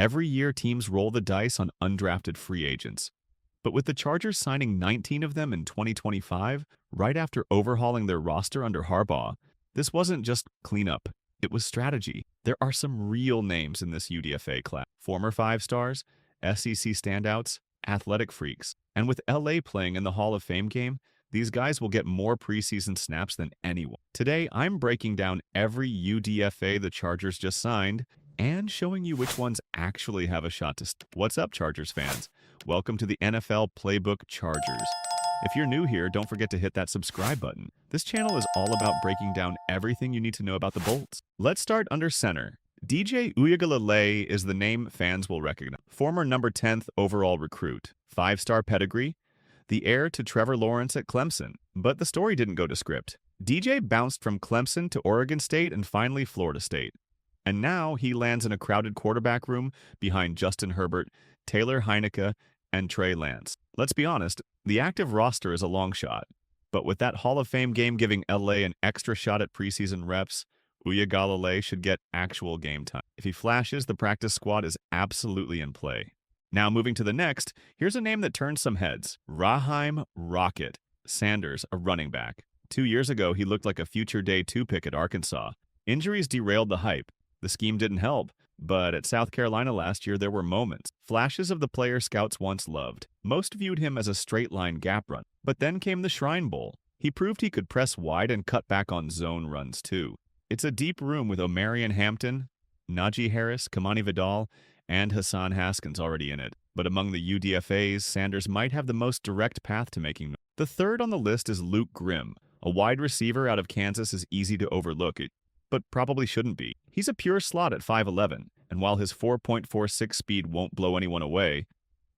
Every year, teams roll the dice on undrafted free agents. But with the Chargers signing 19 of them in 2025, right after overhauling their roster under Harbaugh, this wasn't just cleanup, it was strategy. There are some real names in this UDFA class. Former 5-stars, SEC standouts, athletic freaks. And with LA playing in the Hall of Fame game, these guys will get more preseason snaps than anyone. Today, I'm breaking down every UDFA the Chargers just signed and showing you which ones actually have a shot to What's up, Chargers fans? Welcome to the NFL Playbook Chargers. If you're new here, don't forget to hit that subscribe button. This channel is all about breaking down everything you need to know about the Bolts. Let's start under center. DJ Uiagalelei is the name fans will recognize. Former number 10th overall recruit, 5-star pedigree, the heir to Trevor Lawrence at Clemson. But the story didn't go to script. DJ bounced from Clemson to Oregon State and finally Florida State. And now he lands in a crowded quarterback room behind Justin Herbert, Taylor Heinicke, and Trey Lance. Let's be honest, the active roster is a long shot. But with that Hall of Fame game giving LA an extra shot at preseason reps, Uiagalelei should get actual game time. If he flashes, the practice squad is absolutely in play. Now moving to the next, here's a name that turns some heads. Raheem Rocket Sanders, a running back. 2 years ago, he looked like a future day 2 pick at Arkansas. Injuries derailed the hype. The scheme didn't help, but at South Carolina last year there were moments, flashes of the player scouts once loved. Most viewed him as a straight-line gap run, but then came the Shrine Bowl. He proved he could press wide and cut back on zone runs too. It's a deep room with Omarion Hampton, Najee Harris, Kamani Vidal, and Hassan Haskins already in it. But among the UDFAs, Sanders might have the most direct path to making them. The third on the list is Luke Grimm. A wide receiver out of Kansas is easy to overlook, but probably shouldn't be. He's a pure slot at 5'11", and while his 4.46 speed won't blow anyone away,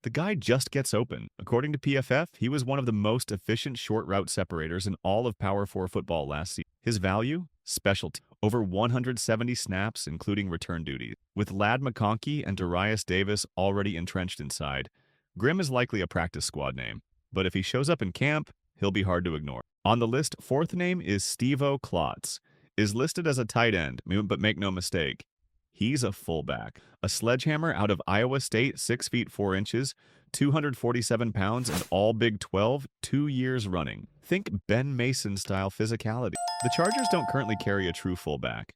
the guy just gets open. According to PFF, he was one of the most efficient short route separators in all of Power 4 football last season. His value? Specialty. Over 170 snaps, including return duty. With Ladd McConkey and Darius Davis already entrenched inside, Grimm is likely a practice squad name. But if he shows up in camp, he'll be hard to ignore. On the list, fourth name is Stevo Klotz. Is listed as a tight end, but make no mistake, he's a fullback. A sledgehammer out of Iowa State, 6 feet 4 inches, 247 pounds, and all Big 12, 2 years running. Think Ben Mason-style physicality. The Chargers don't currently carry a true fullback.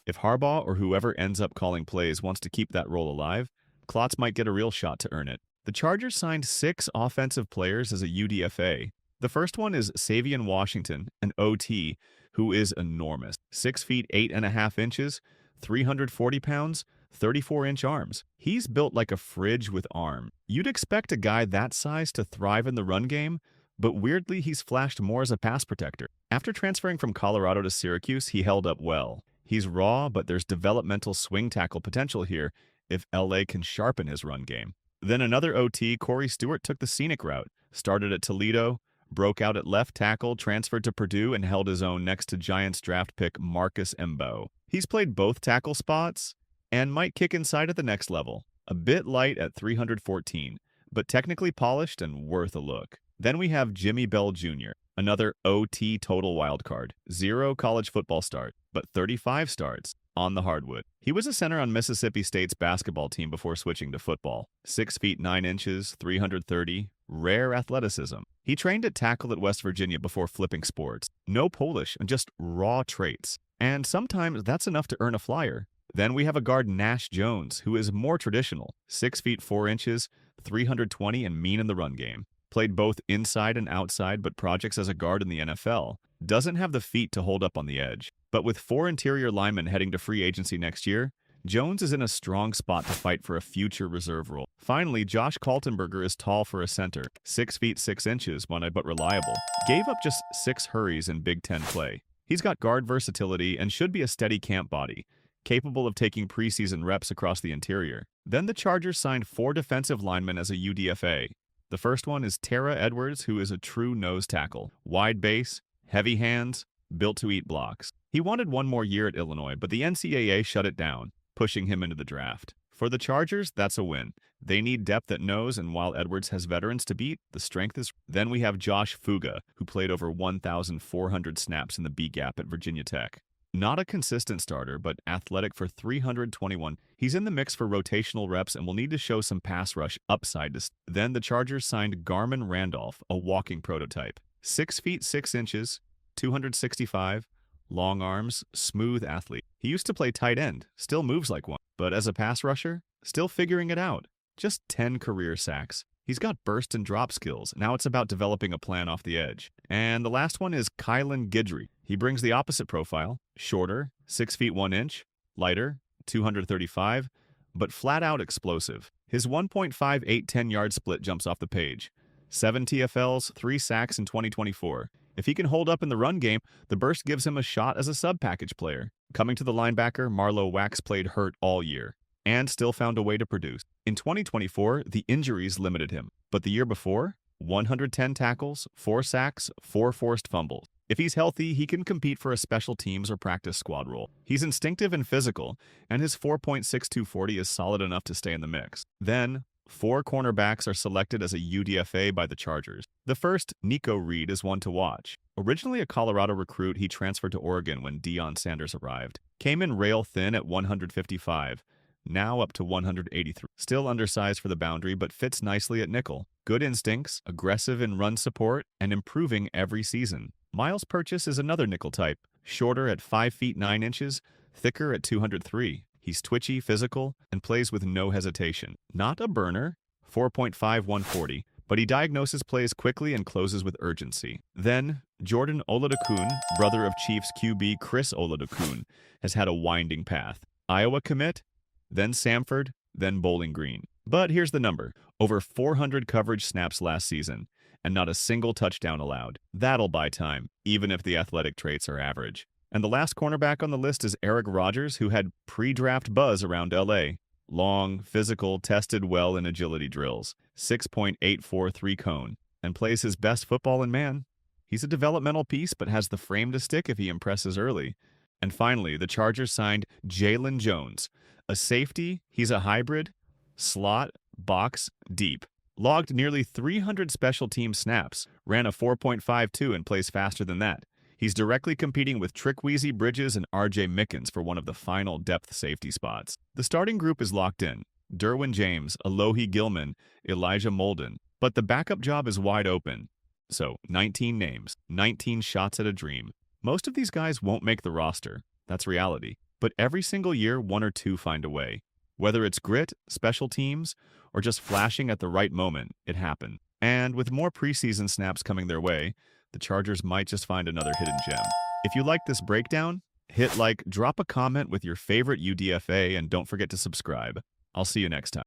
If Harbaugh or whoever ends up calling plays wants to keep that role alive, Klotz might get a real shot to earn it. The Chargers signed 6 offensive players as a UDFA. The first one is Savion Washington, an OT, who is enormous. 6 feet 8.5 inches, 340 pounds, 34-inch arms. He's built like a fridge with arms. You'd expect a guy that size to thrive in the run game, but weirdly he's flashed more as a pass protector. After transferring from Colorado to Syracuse, he held up well. He's raw, but there's developmental swing tackle potential here if LA can sharpen his run game. Then another OT, Corey Stewart, took the scenic route. Started at Toledo, broke out at left tackle, transferred to Purdue, and held his own next to Giants draft pick Marcus Embo. He's played both tackle spots and might kick inside at the next level. A bit light at 314, but technically polished and worth a look. Then we have Jimmy Bell Jr., another OT total wildcard. 0 college football start, but 35 starts on the hardwood. He was a center on Mississippi State's basketball team before switching to football. 6 feet 9 inches, 330, rare athleticism. He trained at tackle at West Virginia before flipping sports. No Polish, and just raw traits. And sometimes that's enough to earn a flyer. Then we have a guard, Nash Jones, who is more traditional. 6 feet 4 inches, 320, and mean in the run game. Played both inside and outside, but projects as a guard in the NFL. Doesn't have the feet to hold up on the edge. But with 4 interior linemen heading to free agency next year, Jones is in a strong spot to fight for a future reserve role. Finally, Josh Kaltenberger is tall for a center. 6 feet 6 inches, but reliable. Gave up just 6 hurries in Big Ten play. He's got guard versatility and should be a steady camp body, capable of taking preseason reps across the interior. Then the Chargers signed 4 defensive linemen as a UDFA. The first one is Terah Edwards, who is a true nose tackle. Wide base, heavy hands, built to eat blocks. He wanted one more year at Illinois, but the NCAA shut it down, pushing him into the draft. For the Chargers, that's a win. They need depth at nose, and while Edwards has veterans to beat, the strength is... Then we have Josh Fuga, who played over 1,400 snaps in the B-gap at Virginia Tech. Not a consistent starter, but athletic for 321. He's in the mix for rotational reps and will need to show some pass rush upside. Then the Chargers signed Garmon Randolph, a walking prototype. 6 feet 6 inches, 265, long arms, smooth athlete. He used to play tight end, still moves like one, but as a pass rusher, still figuring it out. Just 10 career sacks. He's got burst and drop skills. Now it's about developing a plan off the edge. And the last one is Kylan Guidry. He brings the opposite profile, shorter, 6 feet 1 inch, lighter, 235, but flat out explosive. His 1.58 10-yard split jumps off the page. 7 TFLs, 3 sacks in 2024. If he can hold up in the run game, the burst gives him a shot as a sub-package player. Coming to the linebacker, Marlowe Wax played hurt all year and still found a way to produce. In 2024, the injuries limited him, but the year before, 110 tackles, 4 sacks, 4 forced fumbles. If he's healthy, he can compete for a special teams or practice squad role. He's instinctive and physical, and his 4.6240 is solid enough to stay in the mix. Then, 4 cornerbacks are selected as a UDFA by the Chargers. The first, Nikko Reed, is one to watch. Originally a Colorado recruit, he transferred to Oregon when Deion Sanders arrived. Came in rail thin at 155. Now up to 183. Still undersized for the boundary, but fits nicely at nickel. Good instincts, aggressive in run support, and improving every season. Myles Purchase is another nickel type, shorter at 5 feet 9 inches, thicker at 203. He's twitchy, physical, and plays with no hesitation. Not a burner, 4.5 140, but he diagnoses plays quickly and closes with urgency. Then, Jordan Oladokun, brother of Chiefs QB Chris Oladokun, has had a winding path. Iowa commit, then Samford, then Bowling Green. But here's the number. Over 400 coverage snaps last season, and not a single touchdown allowed. That'll buy time, even if the athletic traits are average. And the last cornerback on the list is Eric Rogers, who had pre-draft buzz around LA. Long, physical, tested well in agility drills, 6.843 cone, and plays his best football in man. He's a developmental piece, but has the frame to stick if he impresses early. And finally, the Chargers signed Jaylen Jones. A safety, he's a hybrid, slot, box, deep. Logged nearly 300 special team snaps, ran a 4.52 and plays faster than that. He's directly competing with Trickweezy Bridges and RJ Mickens for one of the final depth safety spots. The starting group is locked in. Derwin James, Alohi Gilman, Elijah Molden. But the backup job is wide open. So, 19 names, 19 shots at a dream. Most of these guys won't make the roster. That's reality. But every single year, 1 or 2 find a way. Whether it's grit, special teams, or just flashing at the right moment, it happened. And with more preseason snaps coming their way, the Chargers might just find another hidden gem. If you like this breakdown, hit like, drop a comment with your favorite UDFA, and don't forget to subscribe. I'll see you next time.